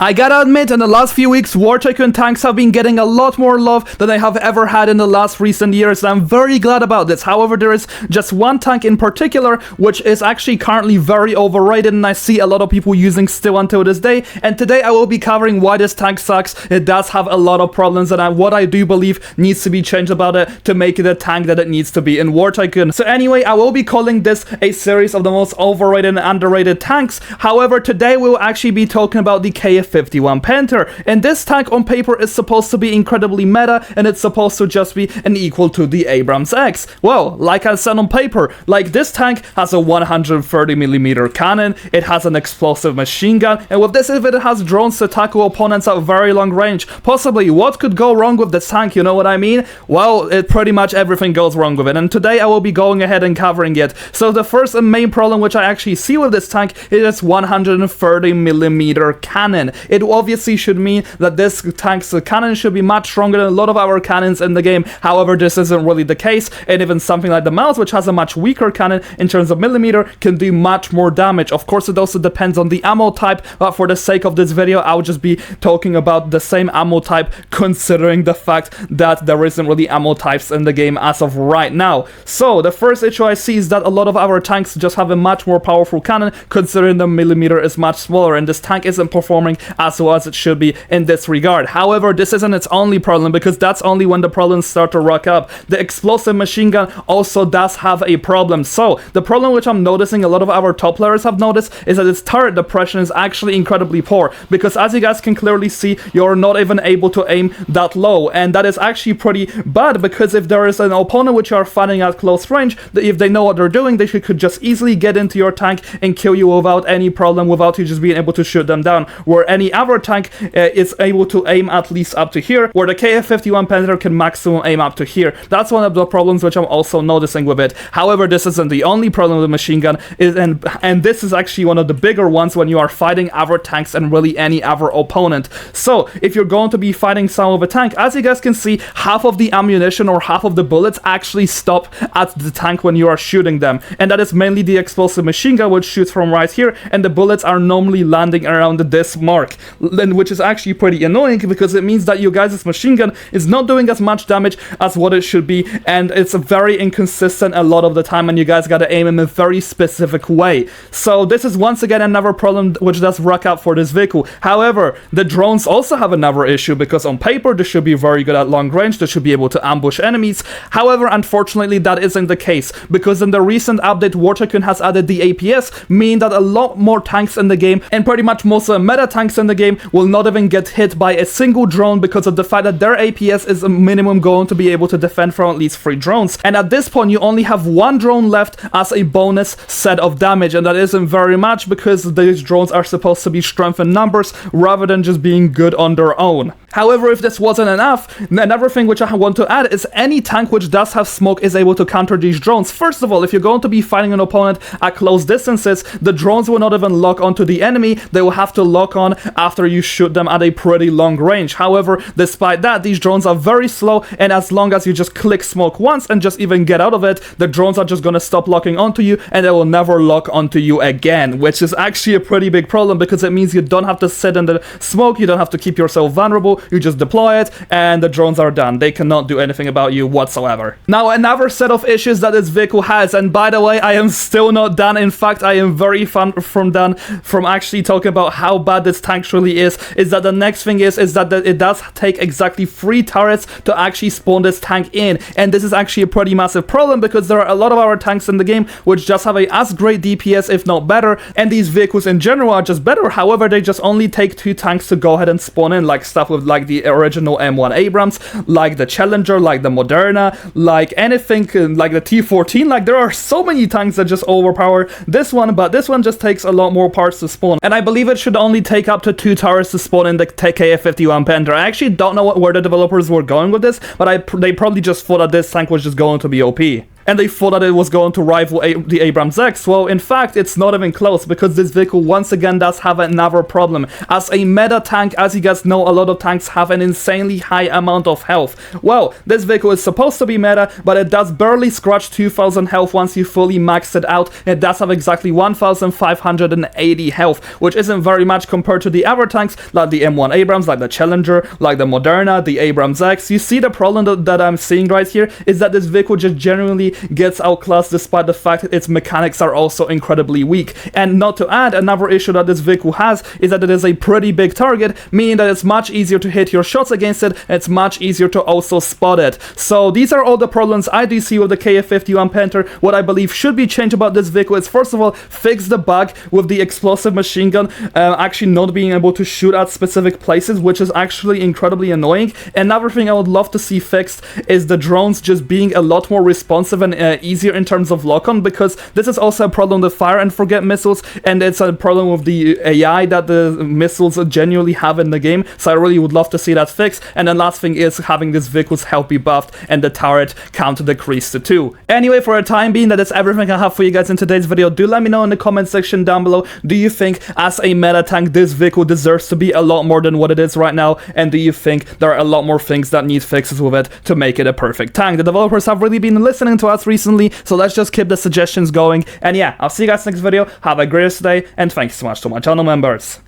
I gotta admit, in the last few weeks, War Tycoon tanks have been getting a lot more love than they have ever had in the last recent years, and I'm very glad about this. However, there is just one tank in particular, which is actually currently very overrated, and I see a lot of people using still until this day, and today I will be covering why this tank sucks. It does have a lot of problems, and what I do believe needs to be changed about it to make it a tank that it needs to be in War Tycoon. So anyway, I will be calling this a series of the most overrated and underrated tanks. However, today we will actually be talking about the KF-51 Panther, and this tank on paper is supposed to be incredibly meta, and it's supposed to just be an equal to the Abrams X. Well, like I said on paper, like this tank has a 130mm cannon, it has an explosive machine gun, and with this, if it has drones to tackle opponents at very long range, possibly what could go wrong with this tank, you know what I mean? Well, pretty much everything goes wrong with it, and today I will be going ahead and covering it. So the first and main problem which I actually see with this tank is its 130mm cannon. It obviously should mean that this tank's cannon should be much stronger than a lot of our cannons in the game. However, this isn't really the case, and even something like the Mouse, which has a much weaker cannon in terms of millimeter, can do much more damage. Of course, it also depends on the ammo type, but for the sake of this video, I'll just be talking about the same ammo type, considering the fact that there isn't really ammo types in the game as of right now. So, the first issue I see is that a lot of our tanks just have a much more powerful cannon, considering the millimeter is much smaller, and this tank isn't performing as well as it should be in this regard. However, this isn't its only problem, because that's only when the problems start to rock up. The explosive machine gun also does have a problem. So, the problem which I'm noticing a lot of our top players have noticed is that its turret depression is actually incredibly poor, because as you guys can clearly see, you're not even able to aim that low, and that is actually pretty bad, because if there is an opponent which you are fighting at close range, if they know what they're doing, they could just easily get into your tank and kill you without any problem, without you just being able to shoot them down, where any other tank is able to aim at least up to here, where the KF-51 Panther can maximum aim up to here. That's one of the problems which I'm also noticing with it. However, this isn't the only problem with the machine gun, and this is actually one of the bigger ones when you are fighting other tanks and really any other opponent. So, if you're going to be fighting some of a tank, as you guys can see, half of the ammunition or half of the bullets actually stop at the tank when you are shooting them, and that is mainly the explosive machine gun, which shoots from right here, and the bullets are normally landing around this mark, which is actually pretty annoying, because it means that you guys' machine gun is not doing as much damage as what it should be, and it's very inconsistent a lot of the time, and you guys gotta aim in a very specific way. So this is once again another problem which does rock up for this vehicle. However, the drones also have another issue, because on paper they should be very good at long range, they should be able to ambush enemies. However, unfortunately that isn't the case, because in the recent update, War Tycoon has added the APS, meaning that a lot more tanks in the game, and pretty much most of the meta tanks in the game, will not even get hit by a single drone, because of the fact that their APS is a minimum going to be able to defend from at least 3 drones. And at this point, you only have 1 drone left as a bonus set of damage, and that isn't very much, because these drones are supposed to be strength in numbers rather than just being good on their own. However, if this wasn't enough, another thing which I want to add is any tank which does have smoke is able to counter these drones. First of all, if you're going to be fighting an opponent at close distances, the drones will not even lock onto the enemy, they will have to lock on after you shoot them at a pretty long range. However, despite that, these drones are very slow, and as long as you just click smoke once and just even get out of it, the drones are just gonna stop locking onto you, and they will never lock onto you again, which is actually a pretty big problem, because it means you don't have to sit in the smoke, you don't have to keep yourself vulnerable, you just deploy it, and the drones are done. They cannot do anything about you whatsoever. Now, another set of issues that this vehicle has, and by the way, I am still not done. In fact, I am very far from done from actually talking about how bad this tank truly is that the next thing is that it does take exactly 3 turrets to actually spawn this tank in, and this is actually a pretty massive problem, because there are a lot of our tanks in the game which just have a as great DPS, if not better, and these vehicles in general are just better. However, they just only take 2 tanks to go ahead and spawn in, like stuff with like the original M1 Abrams, like the Challenger, like the Moderna, like anything like the T14. Like, there are so many tanks that just overpower this one, but this one just takes a lot more parts to spawn, and I believe it should only take up to 2 turrets to spawn in the KF-51 Panther. I actually don't know where the developers were going with this, but they probably just thought that this tank was just going to be OP. and they thought that it was going to rival the Abrams X. Well, in fact, it's not even close, because this vehicle once again does have another problem. As a meta tank, as you guys know, a lot of tanks have an insanely high amount of health. Well, this vehicle is supposed to be meta, but it does barely scratch 2000 health once you fully max it out. It does have exactly 1580 health, which isn't very much compared to the other tanks, like the M1 Abrams, like the Challenger, like the Moderna, the Abrams X. You see the problem that I'm seeing right here is that this vehicle just genuinely gets outclassed, despite the fact that its mechanics are also incredibly weak. And not to add, another issue that this vehicle has is that it is a pretty big target, meaning that it's much easier to hit your shots against it, it's much easier to also spot it. So these are all the problems I do see with the KF-51 Panther. What I believe should be changed about this vehicle is, first of all, fix the bug with the explosive machine gun actually not being able to shoot at specific places, which is actually incredibly annoying. Another thing I would love to see fixed is the drones just being a lot more responsive and easier in terms of lock-on, because this is also a problem with fire and forget missiles, and it's a problem with the AI that the missiles genuinely have in the game. So I really would love to see that fixed. And then last thing is having this vehicle's health be buffed and the turret count decreased to 2. Anyway, for the time being, that is everything I have for you guys in today's video. Do let me know in the comment section down below, do you think as a meta tank this vehicle deserves to be a lot more than what it is right now, and do you think there are a lot more things that need fixes with it to make it a perfect tank? The developers have really been listening to us recently, so let's just keep the suggestions going. And yeah, I'll see you guys next video. Have a great day, and thank you so much to my channel members.